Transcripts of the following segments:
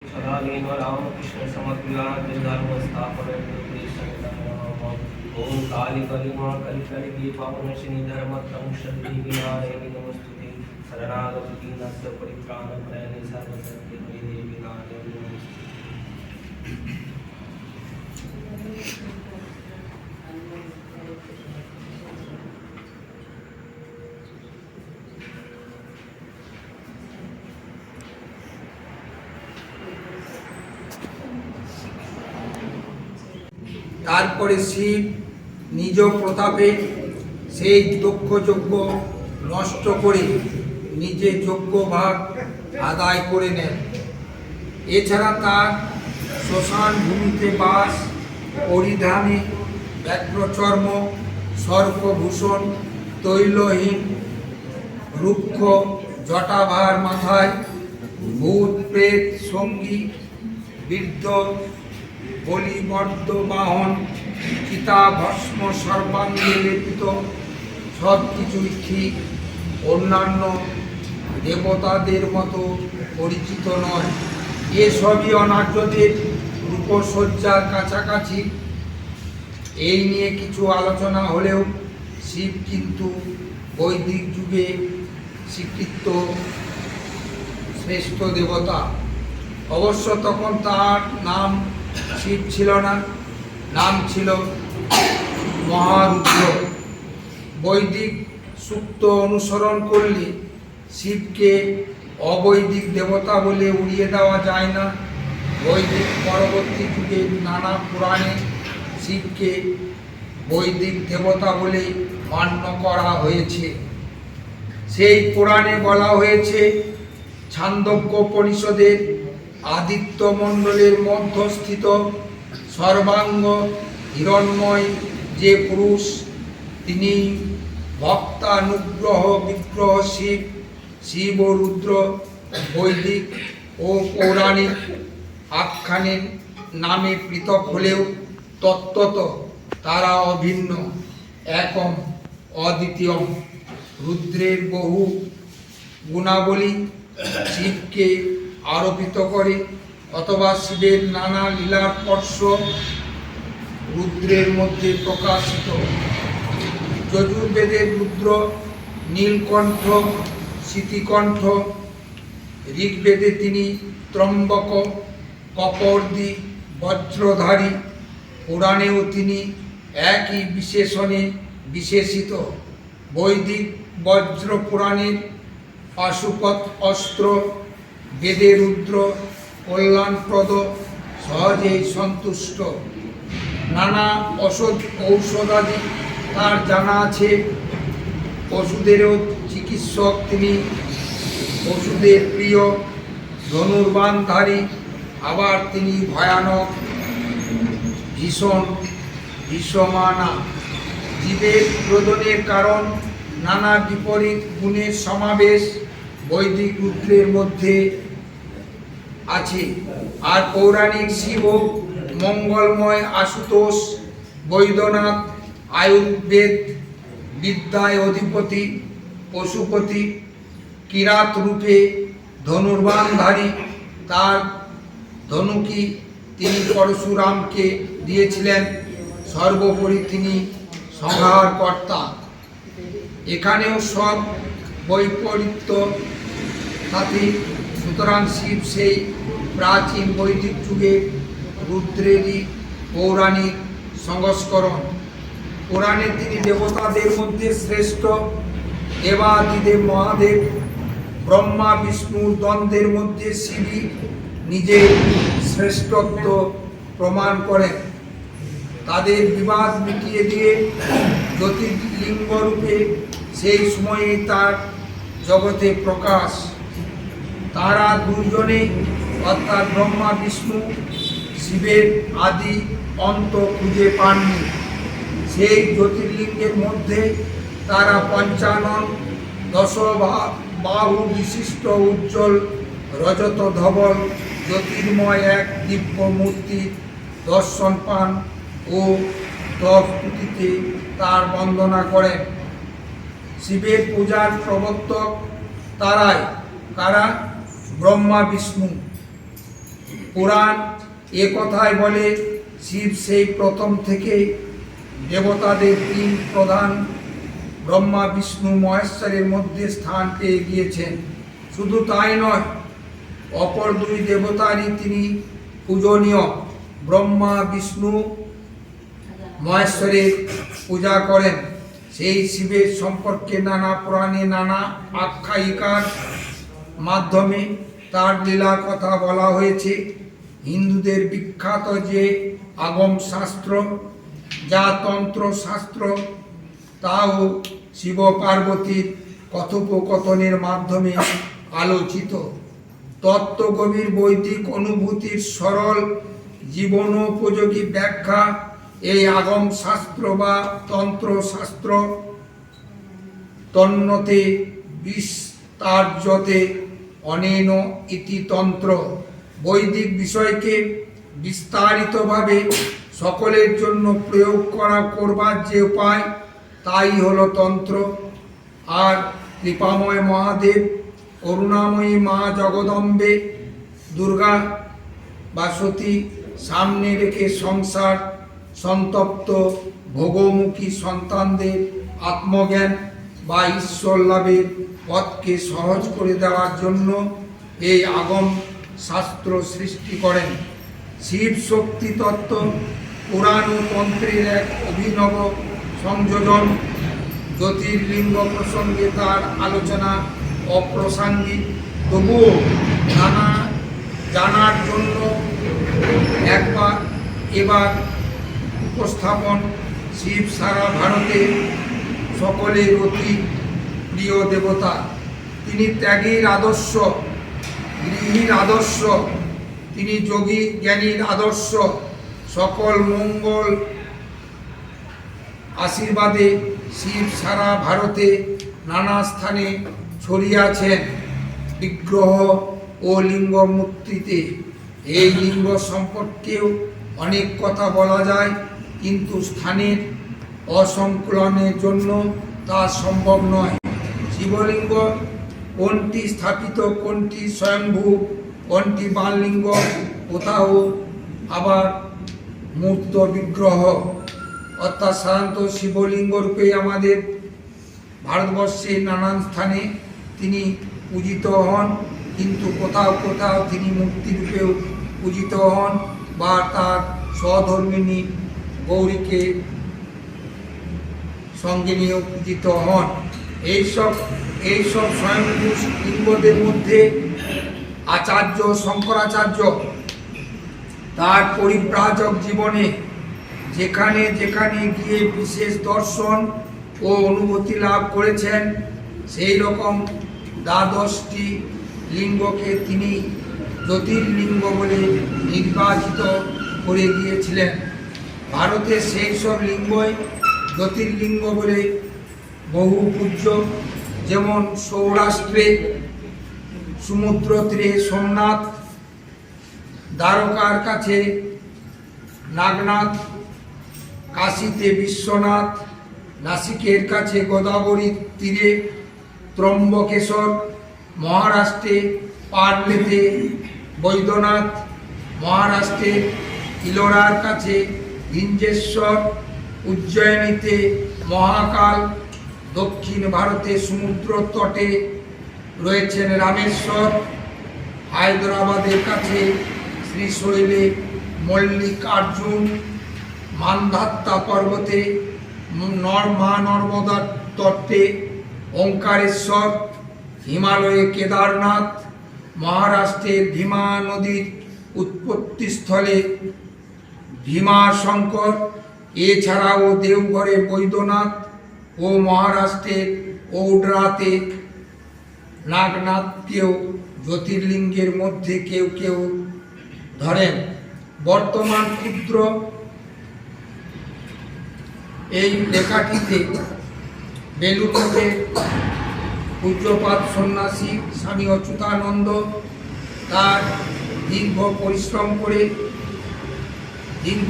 सदानीन रामकृष्ण समर्पयामि ओम काली कलिमा कलि कलि पावनशिनी धर्मत्रं शक्ति विनाशिनी नमस्तुते शरणागत दीनस्य परित्राण प्रयणे सर्वसत्य देवी नारायणी नमस्तुते। তারপরে শিব নিজ প্রতাপে সেই দক্ষ যজ্ঞ নষ্ট করে নিজে যজ্ঞ ভাগ আদায় করে নেন। এছাড়া তার শ্মশান ভূমিতে বাস, পরিধানে ব্যাঘ্রচর্ম, সর্পভূষণ, তৈলহীন রুক্ষ জটাভার মাথায়, ভূত প্রেত সঙ্গী, বৃদ্ধ বলিবদ্ধ বাহন, চিতা ভস্ম সর্বাঙ্গে লেপিত, সব কিছুই ঠিক অন্যান্য দেবতাদের মতো পরিচিত নয়। এসবই অনার্যদের রূপসজ্জার কাছাকাছি। এই নিয়ে কিছু আলোচনা হলেও শিব কিন্তু বৈদিক যুগে স্বীকৃত শ্রেষ্ঠ দেবতা। অবশ্য তখন তার নাম শিব ছিল না, নাম ছিল মহারুদ্র। বৈদিক সূক্ত অনুসরণ করলে শিবকে অবৈদিক দেবতা বলে উড়িয়ে দেওয়া যায় না। বৈদিক পরবর্তী যুগে নানা পুরাণে শিবকে বৈদিক দেবতা বলে মান্য করা হয়েছে। সেই পুরাণে বলা হয়েছে, ছান্দোগ্যোপনিষদের আদিত্য মণ্ডলের মধ্যস্থিত সর্বাঙ্গ হিরণ্ময় যে পুরুষ, তিনি ভক্তানুগ্রহ বিগ্রহ শিব। শিব ও রুদ্র বৈদিক ও পৌরাণিক আখ্যানের নামে পৃথক হলেও তত্ত্বত তারা অভিন্ন, একম অদ্বিতীয়ম। রুদ্রের বহু গুণাবলী শিবকে আরোপিত করে, অথবা শিবের নানা লীলার স্পর্শ রুদ্রের মধ্যে প্রকাশিত। যজুর্বেদের রুদ্র নীলকণ্ঠ, শীতিকণ্ঠ, ঋগ্বেদে তিনি ত্রম্বক, কপর্দি, বজ্রধারী। পুরাণেও তিনি একই বিশেষণে বিশেষিত। বৈদিক বজ্র পুরাণের পাশুপত অস্ত্র, বেদে রুদ্র কল্যাণপ্রদ, সহজেই সন্তুষ্ট। নানা ঔষধাদি তার জানা আছে। পশুদেরও চিকিৎসক তিনি, পশুদের প্রিয়, ধনুর্বাণধারী। আবার তিনি ভয়ানক, ভীষণ, ভীষমানা। জীবের প্রদানের কারণ নানা বিপরীত গুণের সমাবেশ বৈদিক রুদ্রের মধ্যে আছে। আর পৌরাণিক শিব মঙ্গলময় আশুতোষ, বৈদ্যনাথ, আয়ুর্বেদ বিদ্যায় অধিপতি, পশুপতি, কিরাত রূপে ধনুর্বাণধারী। তার ধনুকি তিনি পরশুরামকে দিয়েছিলেন। সর্বোপরি তিনি সংহারকর্তা। এখানেও সব বৈপরীত্য সাথী। সুতরাং শিব সেই প্রাচীন বৈদিক যুগে রুদ্রেরই পৌরাণিক সংস্করণ। পুরাণে তিনি দেবতাদের মধ্যে শ্রেষ্ঠ। দেবাদিদেব মহাদেব, ব্রহ্মা বিষ্ণুর দ্বন্দ্বের মধ্যে শিবই নিজের শ্রেষ্ঠত্ব প্রমাণ করেন। তাদের বিবাদ মিটিয়ে দিয়ে জ্যোতির্লিঙ্গ রূপে সেই সময়ে তার জগতে প্রকাশ। তারা দুইজনেই, অর্থাৎ ব্রহ্মা বিষ্ণু, শিবের আদি অন্ত খুঁজে পাননি। সেই জ্যোতির্লিঙ্গের মধ্যে তারা পঞ্চানন, বাহু বিশিষ্ট উজ্জ্বল রজত ধবল জ্যোতির্ময় এক দিব্য মূর্তি দর্শন পান ও তপস্তুতিতে তার বন্দনা করেন। শিবের পূজার প্রবর্তক তারাই। কারা? ব্রহ্মা বিষ্ণু। পুরাণ এ কথাই বলে শিব সেই প্রথম থেকেই দেবতাদের তিন প্রধান ব্রহ্মা বিষ্ণু মহেশ্বরের মধ্যে স্থান পেয়ে গিয়েছেন। শুধু তাই নয়, অপর দুই দেবতারই তিনি পূজনীয়। ব্রহ্মা বিষ্ণু মহেশ্বরের পূজা করেন। সেই শিবের সম্পর্কে নানা পুরাণে নানা আখ্যায়িকার মাধ্যমে তার লীলা কথা বলা হয়েছে। হিন্দুদের বিখ্যাত যে আগম শাস্ত্র, যা তন্ত্র শাস্ত্র, তাও শিব পার্বতীর কথোপকথনের মাধ্যমে আলোচিত। তত্ত্বগভীর বৈদিক অনুভূতির সরল জীবনোপযোগী ব্যাখ্যা এই আগম শাস্ত্র বা তন্ত্র শাস্ত্র। তন্মতে বিস্তার্যতে অনেন ইতি তন্ত্র। বৈদিক বিষয়কে বিস্তারিতভাবে সকলের জন্য প্রয়োগ করবার যে উপায়, তাই হলো তন্ত্র। আর কৃপাময় মহাদেব, করুণাময়ী মা জগদম্বে দুর্গা বা সতী সামনে রেখে সংসার সন্তপ্ত ভোগমুখী সন্তানদের আত্মজ্ঞান বা ঈশ্বর লাভের পথকে সহজ করে দেওয়ার জন্য এই আগম শাস্ত্র সৃষ্টি করেন। শিব শক্তি তত্ত্ব পুরাণ ও তন্ত্রের এক অভিনব সংযোজন। জ্যোতির্লিঙ্গ প্রসঙ্গে তার আলোচনা অপ্রাসঙ্গিক, তবুও জানার জন্য এবার উপস্থাপন। শিব সারা ভারতে সকলের অতি প্রিয় দেবতা। তিনি ত্যাগীর আদর্শ, গৃহীর আদর্শ, তিনি যোগী জ্ঞানীর আদর্শ। সকল মঙ্গল আশীর্বাদে শিব সারা ভারতে নানা স্থানে ছড়িয়াছেন বিগ্রহ ও লিঙ্গ মূর্তিতে। এই লিঙ্গ সম্পর্কেও অনেক কথা বলা যায়, কিন্তু স্থানের অসংকুলনের জন্য তা সম্ভব নয়। শিবলিঙ্গ কোনটি স্থাপিত, কোনটি স্বয়ংভূ, কোনটি বাললিঙ্গ, কোথাও আবার মূর্ত বিগ্রহ। অর্থাৎ সাধারণত শিবলিঙ্গ রূপে আমাদের ভারতবর্ষে নানান স্থানে তিনি পূজিত হন, কিন্তু কোথাও কোথাও তিনি মূর্তিরূপেও পূজিত হন বা তার সহধর্মিণী গৌরীকে সঙ্গে নিয়েও পূজিত হন। এইসব স্বয়ংভূ লিঙ্গদের মধ্যে আচার্য শঙ্করাচার্য তার পরিব্রাজক জীবনে যেখানে যেখানে গিয়ে বিশেষ দর্শন ও অনুভূতি লাভ করেছেন, সেই রকম ১২টি লিঙ্গকে তিনি জ্যোতির্লিঙ্গ বলে নির্বাচিত করে গিয়েছিলেন। ভারতে সেই সব লিঙ্গই জ্যোতির্লিঙ্গ বলে বহু পূজ্য। যেমন সৌরাষ্ট্রে সমুদ্র তীরে সোমনাথ, দ্বারকার কাছে নাগনাথ, কাশীতে বিশ্বনাথ, নাসিকের কাছে গোদাবরীর তীরে ত্রম্বকেশ্বর, মহারাষ্ট্রে পার্লেতে বৈদ্যনাথ, মহারাষ্ট্রে ইলোরার কাছে ভিঞ্জেশ্বর, উজ্জয়িনীতে মহাকাল, দক্ষিণ ভারতে সমুদ্র তটে রয়েছেন রামেশ্বর, হায়দ্রাবাদের কাছে শ্রীশৈলে মল্লিকার্জুন, মান্ধাত্তা পর্বতে মা নর্মদার তটে ওঙ্কারেশ্বর, হিমালয়ে কেদারনাথ, মহারাষ্ট্রের ভীমা নদীর উৎপত্তিস্থলে ভীমাশঙ্কর, এছাড়াও দেওঘরে বৈদ্যনাথ ও মহারাষ্ট্রের ওড্রাতে নাগনাথকেও জ্যোতির্লিঙ্গের মধ্যে কেউ কেউ ধরেন। বর্তমান ক্ষুদ্র এই লেখাটিতে বেলুড়মঠে পূজ্যপাদ সন্ন্যাসী স্বামী অচ্যুতানন্দ তার দীর্ঘ পরিশ্রম করে দীর্ঘ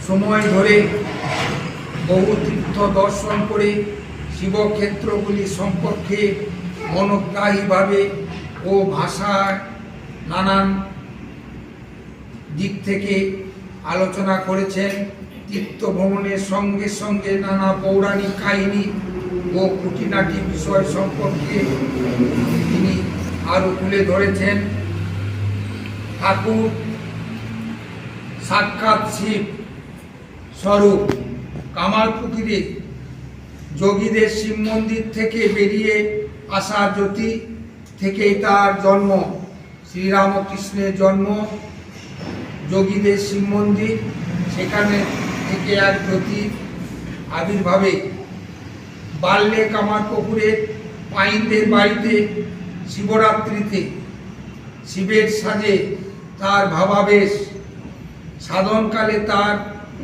সময় ধরে বহু তীর্থ দর্শন করে শিবক্ষেত্রগুলি সম্পর্কে মনোগ্রাহীভাবে ও ভাষায় নানান দিক থেকে আলোচনা করেছেন। তীর্থ ভ্রমণের সঙ্গে সঙ্গে নানা পৌরাণিক কাহিনী ও খুঁটিনাটি বিষয় সম্পর্কে তিনি আরো তুলে ধরেছেন। ঠাকুর সাক্ষাৎ শিব স্বরূপ কামারপুকুরে যোগীদের শিব মন্দির থেকে বেরিয়ে আসা জ্যোতি থেকেই তার জন্ম। শ্রীরামকৃষ্ণের জন্ম যোগীদের শিব মন্দির, সেখানে থেকে এক জ্যোতি আবির্ভাবে বাল্যে কামারপুকুরের পাইনদের বাড়িতে শিবরাত্রিতে শিবের সাজে তার ভাবাবেশ, সাধনকালে তার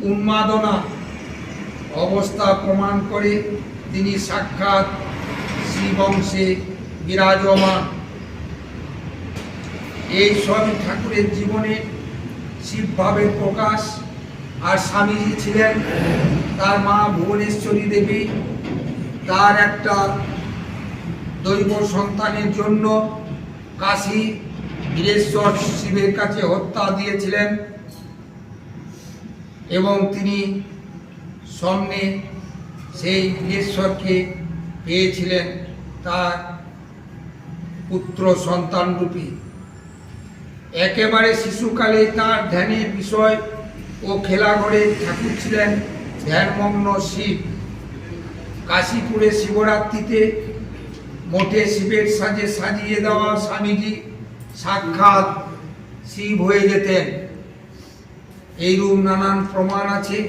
উন্মাদনা অবস্থা প্রমাণ করে তিনি সাক্ষাৎ শিবংশে বিরাজমান। এই সবই ঠাকুরের জীবনে শিবভাবের প্রকাশ। আর স্বামীজি ছিলেন তার মা ভুবনেশ্বরী দেবী। তার একটা দৈব সন্তানের জন্য কাশী বীরেশ্বর শিবের কাছে হত্যা দিয়েছিলেন এবং তিনি সামনে সেই বীরেশ্বরকে পেয়েছিলেন তার পুত্র সন্তান রূপী। একেবারে শিশুকালে তার ধ্যানের বিষয় ও খেলাঘরে ঠাকুর ছিলেন ধ্যানমগ্ন শিব। কাশীপুরে শিবরাত্রিতে মঠে শিবের সাজে সাজিয়ে দেওয়া স্বামীজি সাক্ষাৎ শিব হয়ে যেতেন। এইরূপ নানান প্রমাণ আছে।